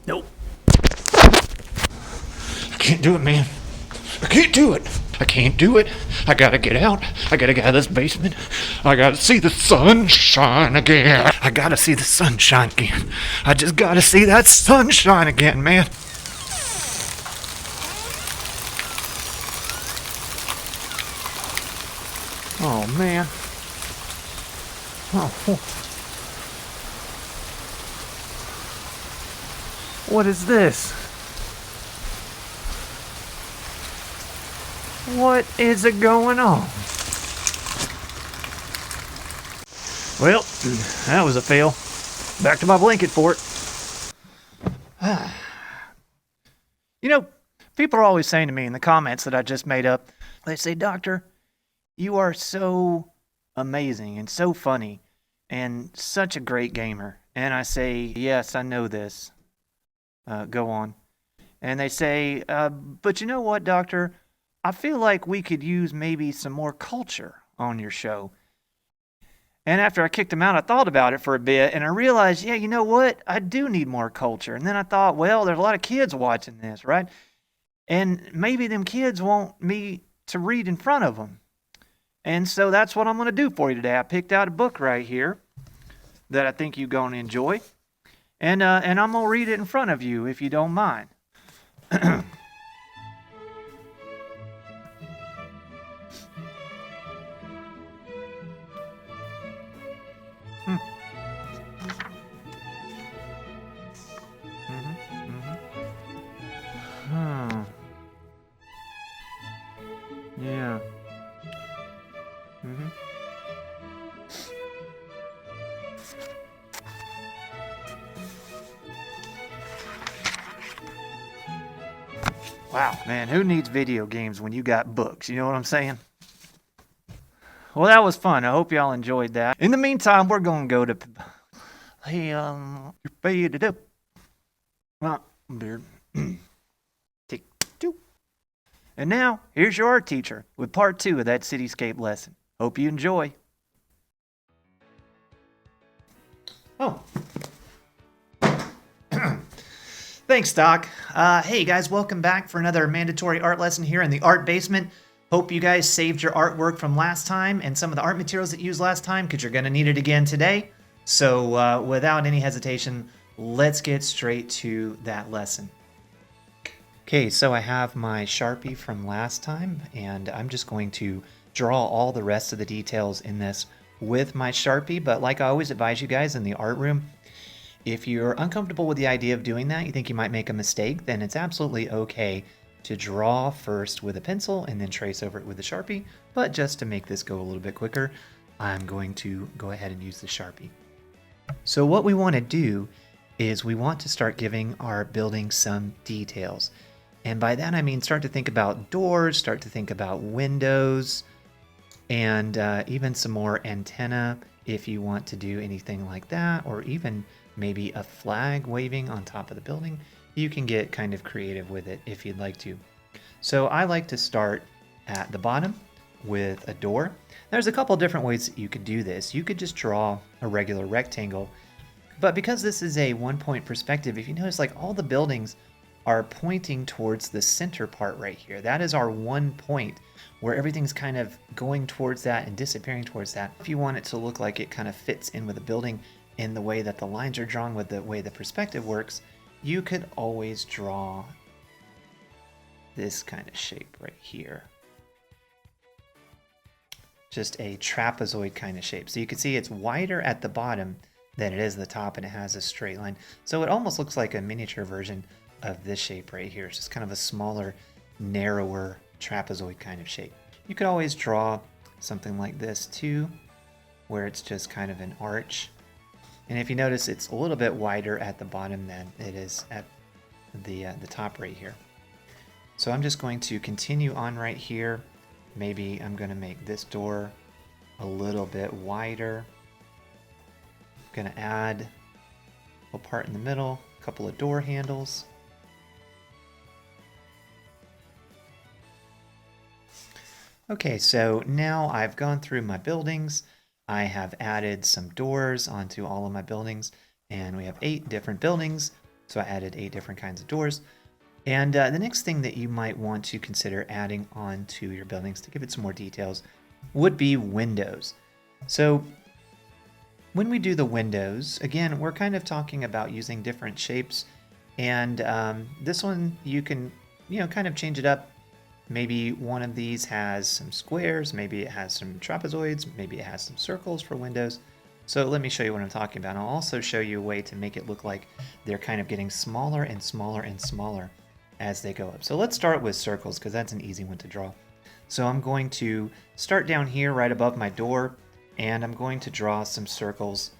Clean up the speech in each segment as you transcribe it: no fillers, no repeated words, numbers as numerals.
Nope. I can't do it, man. I can't do it. I can't do it. I gotta get out. I gotta get out of this basement. I gotta see the sunshine again. I gotta see the sunshine again. I just gotta see that sunshine again, man. Oh, man. Oh. What is this? What is it going on? Well, that was a fail. Back to my blanket fort. You know, people are always saying to me in the comments that I just made up, they say, Doctor, you are so amazing and so funny and such a great gamer. And I say, yes, I know this. Go on. And they say, but you know what, Doctor? I feel like we could use maybe some more culture on your show. And after I kicked him out, I thought about it for a bit, and I realized, yeah, you know what? I do need more culture. And then I thought, well, there's a lot of kids watching this, right? And maybe them kids want me to read in front of them. And so that's what I'm going to do for you today. I picked out a book right here that I think you're going to enjoy. And I'm going to read it in front of you, if you don't mind. Yeah. Wow, man, who needs video games when you got books? You know what I'm saying? Well, that was fun. I hope y'all enjoyed that. In the meantime, we're going to go to... Hey, you're faded up. Well, beard. Take two. And now, here's your art teacher with part 2 of that Cityscape lesson. Hope you enjoy. Oh. Thanks, Doc. Hey, guys, welcome back for another mandatory art lesson here in the art basement. Hope you guys saved your artwork from last time and some of the art materials that you used last time, because you're going to need it again today. So without any hesitation, let's get straight to that lesson. Okay, so I have my Sharpie from last time, and I'm just going to draw all the rest of the details in this with my Sharpie. But like I always advise you guys in the art room, if you're uncomfortable with the idea of doing that, you think you might make a mistake, then it's absolutely okay to draw first with a pencil and then trace over it with a Sharpie. But just to make this go a little bit quicker, I'm going to go ahead and use the Sharpie. So what we want to do is we want to start giving our building some details. And by that I mean start to think about doors, start to think about windows, and even some more antenna if you want to do anything like that, or even maybe a flag waving on top of the building. You can get kind of creative with it if you'd like to. So I like to start at the bottom with a door. There's a couple different ways that you could do this. You could just draw a regular rectangle, but because this is a one-point perspective, if you notice, like, all the buildings are pointing towards the center part right here. That is our one point where everything's kind of going towards that and disappearing towards that. If you want it to look like it kind of fits in with the building in the way that the lines are drawn with the way the perspective works, you could always draw this kind of shape right here. Just a trapezoid kind of shape. So you can see it's wider at the bottom than it is at the top, and it has a straight line. So it almost looks like a miniature version of this shape right here. It's just kind of a smaller, narrower trapezoid kind of shape. You could always draw something like this too, where it's just kind of an arch. And if you notice, it's a little bit wider at the bottom than it is at the top right here. So I'm just going to continue on right here. Maybe I'm going to make this door a little bit wider. I'm going to add a part in the middle, a couple of door handles. Okay, so now I've gone through my buildings. I have added some doors onto all of my buildings, and we have 8 different buildings So I added 8 different kinds of doors. And the next thing that you might want to consider adding on to your buildings to give it some more details would be windows. So when we do the windows, again, we're kind of talking about using different shapes. And this one, you can, kind of change it up. Maybe one of these has some squares, maybe it has some trapezoids, maybe it has some circles for windows. So let me show you what I'm talking about. I'll also show you a way to make it look like they're kind of getting smaller and smaller and smaller as they go up. So let's start with circles because that's an easy one to draw. So I'm going to start down here right above my door, and I'm going to draw some circles,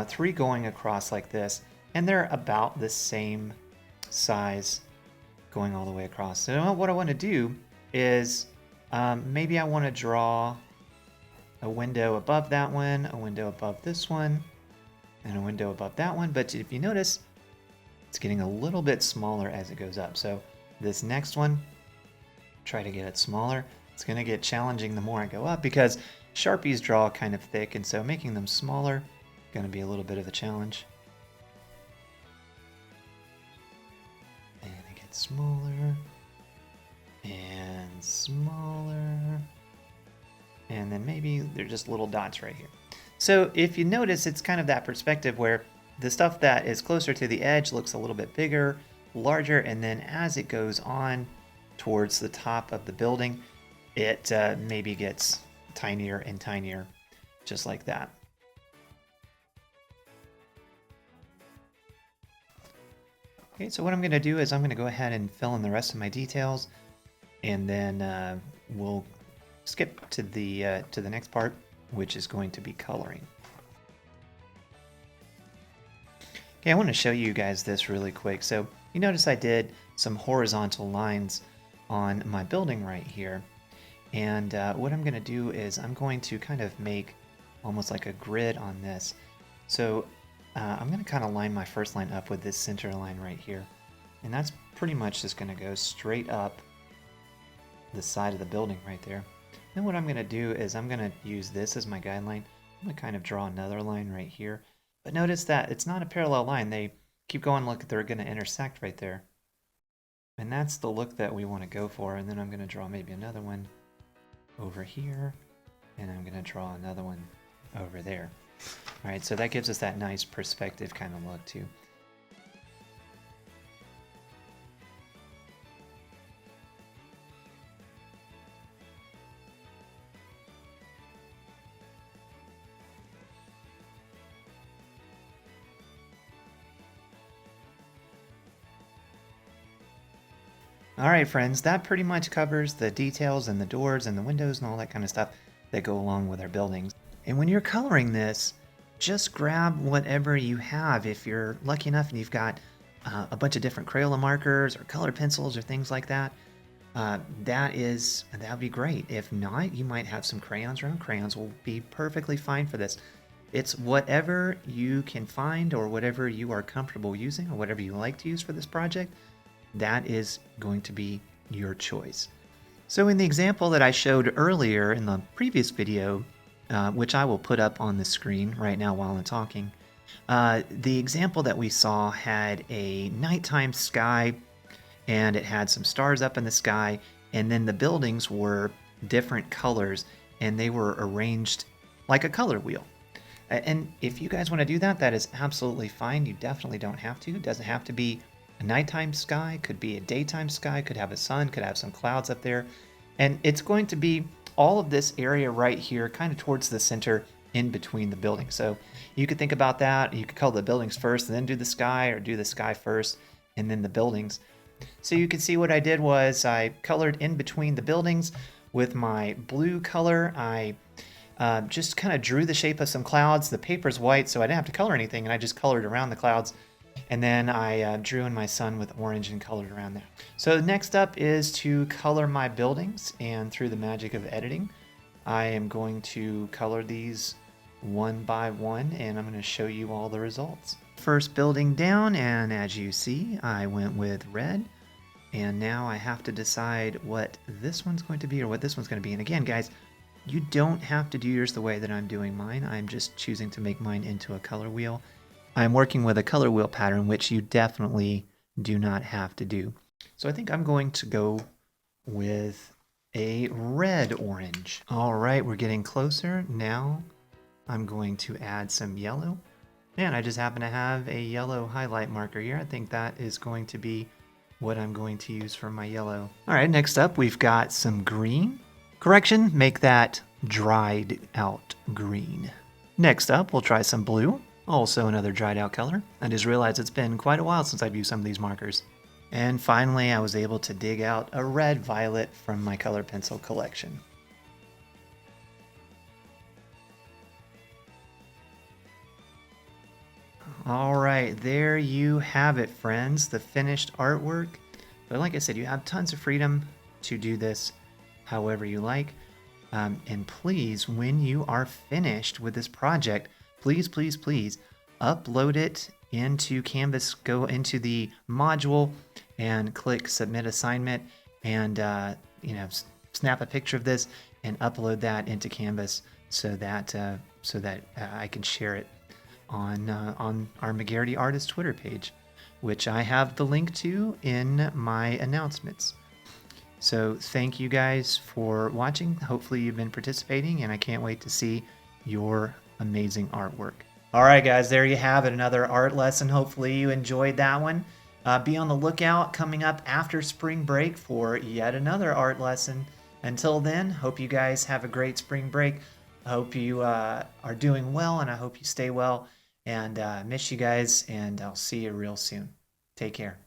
3 going across like this, and they're about the same size going all the way across. So what I want to do is maybe I want to draw a window above that one, a window above this one, and a window above that one. But if you notice, it's getting a little bit smaller as it goes up. So this next one, try to get it smaller. It's going to get challenging the more I go up because Sharpies draw kind of thick, and so making them smaller is going to be a little bit of a challenge. And it gets smaller and smaller. And then maybe they're just little dots right here. So if you notice, it's kind of that perspective where the stuff that is closer to the edge looks a little bit bigger, larger, and then as it goes on towards the top of the building, it maybe gets tinier and tinier, just like that. Okay, so what I'm going to do is I'm going to go ahead and fill in the rest of my details, and then we'll skip to the next part, which is going to be coloring. Okay, I want to show you guys this really quick. So you notice I did some horizontal lines on my building right here. And what I'm going to do is I'm going to kind of make almost like a grid on this. So I'm going to kind of line my first line up with this center line right here. And that's pretty much just going to go straight up the side of the building right there. Then what I'm going to do is I'm going to use this as my guideline. I'm going to kind of draw another line right here. But notice that it's not a parallel line. They keep going, look, they're going to intersect right there. And that's the look that we want to go for. And then I'm going to draw maybe another one over here. And I'm going to draw another one over there. All right, so that gives us that nice perspective kind of look too. Alright friends, that pretty much covers the details and the doors and the windows and all that kind of stuff that go along with our buildings. And when you're coloring this, just grab whatever you have. If you're lucky enough and you've got a bunch of different Crayola markers or colored pencils or things like that, that would be great. If not, you might have some crayons around. Crayons will be perfectly fine for this. It's whatever you can find or whatever you are comfortable using or whatever you like to use for this project. That is going to be your choice. So in the example that I showed earlier in the previous video, which I will put up on the screen right now while I'm talking, the example that we saw had a nighttime sky, and it had some stars up in the sky, and then the buildings were different colors, and they were arranged like a color wheel. And if you guys want to do that, that is absolutely fine. You definitely don't have to. It doesn't have to be a nighttime sky, could be a daytime sky, could have a sun, could have some clouds up there. And it's going to be all of this area right here, kind of towards the center in between the buildings. So you could think about that. You could color the buildings first and then do the sky, or do the sky first and then the buildings. So you can see what I did was I colored in between the buildings with my blue color. I just kind of drew the shape of some clouds. The paper's white, so I didn't have to color anything, and I just colored around the clouds. And then I drew in my sun with orange and colored around there. So next up is to color my buildings, and through the magic of editing, I am going to color these one by one, and I'm going to show you all the results. First building down, and as you see, I went with red. And now I have to decide what this one's going to be or what this one's going to be. And again, guys, you don't have to do yours the way that I'm doing mine. I'm just choosing to make mine into a color wheel. I'm working with a color wheel pattern, which you definitely do not have to do. So I think I'm going to go with a red orange. All right, we're getting closer. Now I'm going to add some yellow. And I just happen to have a yellow highlight marker here. I think that is going to be what I'm going to use for my yellow. All right, next up we've got some green. Correction, make that dried out green. Next up, we'll try some blue. Also another dried out color. I just realized it's been quite a while since I've used some of these markers. And finally, I was able to dig out a red violet from my color pencil collection. All right, there you have it, friends, the finished artwork. But like I said, you have tons of freedom to do this however you like. And please, when you are finished with this project, please, please, please upload it into Canvas. Go into the module and click Submit Assignment, and snap a picture of this and upload that into Canvas so that I can share it on our McGarity Artist Twitter page, which I have the link to in my announcements. So thank you guys for watching. Hopefully you've been participating, and I can't wait to see your amazing artwork. All right, guys, there you have it, another art lesson. Hopefully you enjoyed that one. Be on the lookout coming up after spring break for yet another art lesson. Until then, hope you guys have a great spring break. I hope you are doing well, and I hope you stay well. And miss you guys, and I'll see you real soon. Take care.